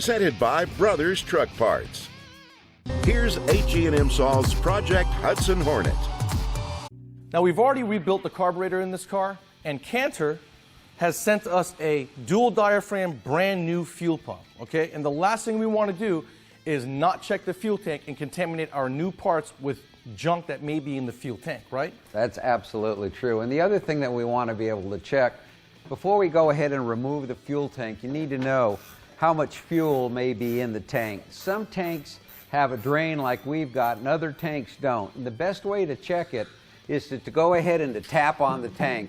Presented by Brothers Truck Parts. Here's HE&M Solves Project Hudson Hornet. Now, we've already rebuilt the carburetor in this car, and Cantor has sent us a dual diaphragm brand new fuel pump, okay? And the last thing we want to do is not check the fuel tank and contaminate our new parts with junk that may be in the fuel tank, right? That's absolutely true. And the other thing that we want to be able to check, before we go ahead and remove the fuel tank, you need to know how much fuel may be in the tank. Some tanks have a drain like we've got, and other tanks don't. And the best way to check it is to go ahead and to tap on the tank.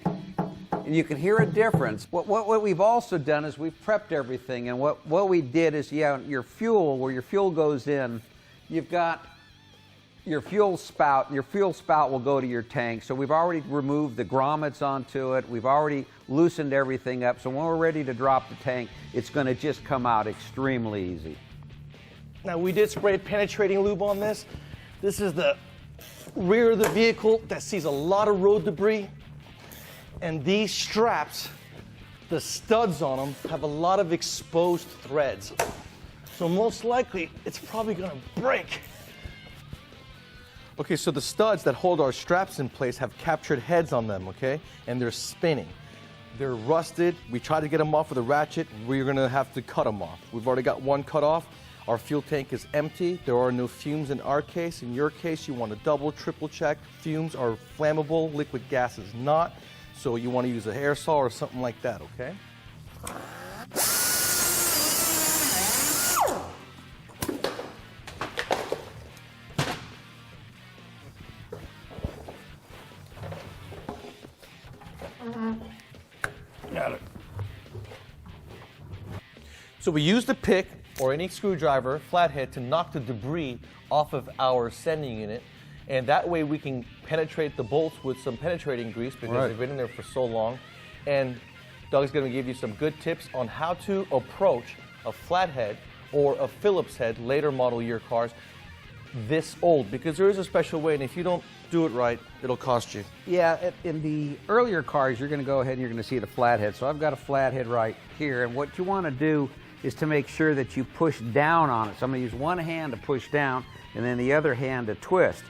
And you can hear a difference. What we've also done is we've prepped everything, and what we did is, your fuel, where your fuel goes in, you've got your fuel spout. Your fuel spout will go to your tank. So we've already removed the grommets onto it. We've already loosened everything up. So when we're ready to drop the tank, it's going to just come out extremely easy. Now, we did spray penetrating lube on this. This is the rear of the vehicle that sees a lot of road debris. And these straps, the studs on them, have a lot of exposed threads. So most likely, it's probably going to break. Okay, so the studs that hold our straps in place have captured heads on them, okay? And they're spinning. They're rusted. We tried to get them off with a ratchet. We're going to have to cut them off. We've already got one cut off. Our fuel tank is empty. There are no fumes in our case. In your case, you want to double, triple check. Fumes are flammable. Liquid gas is not. So you want to use a hair saw or something like that, okay? Got it. So we use the pick or any screwdriver, flathead, to knock the debris off of our sending unit. And that way we can penetrate the bolts with some penetrating grease because they've been in there for so long. And Doug's going to give you some good tips on how to approach a flathead or a Phillips head, later model year cars, this old, because there is a special way, and if you don't do it right, it'll cost you. Yeah, in the earlier cars, you're going to go ahead and you're going to see the flathead. So I've got a flathead right here, and what you want to do is to make sure that you push down on it. So I'm going to use one hand to push down, and then the other hand to twist.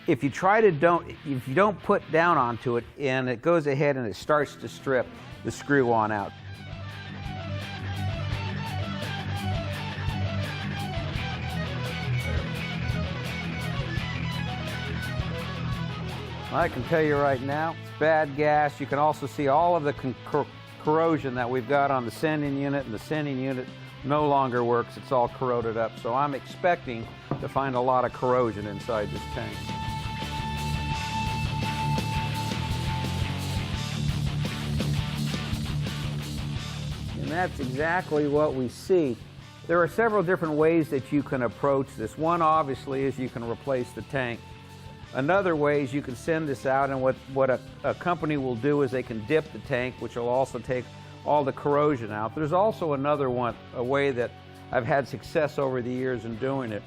If you don't put down onto it, and it goes ahead and it starts to strip the screw on out. I can tell you right now, it's bad gas. You can also see all of the corrosion that we've got on the sending unit, and the sending unit no longer works. It's all corroded up. So I'm expecting to find a lot of corrosion inside this tank. And that's exactly what we see. There are several different ways that you can approach this. One, obviously, is you can replace the tank. Another way is you can send this out, and what a company will do is they can dip the tank, which will also take all the corrosion out. There's also another one, a way that I've had success over the years in doing it.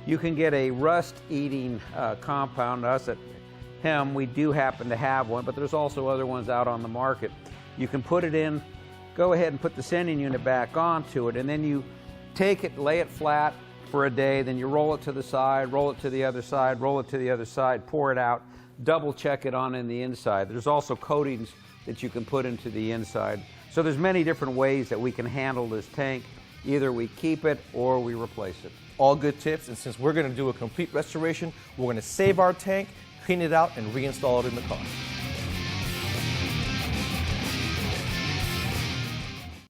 You can get a rust-eating compound. Us at HEM, we do happen to have one, but there's also other ones out on the market. You can put it in, go ahead and put the sending unit back onto it, and then you take it, lay it flat for a day, then you roll it to the side, roll it to the other side, roll it to the other side, pour it out, double check it on in the inside. There's also coatings that you can put into the inside. So there's many different ways that we can handle this tank. Either we keep it or we replace it. All good tips, and since we're going to do a complete restoration, we're going to save our tank, clean it out, and reinstall it in the car.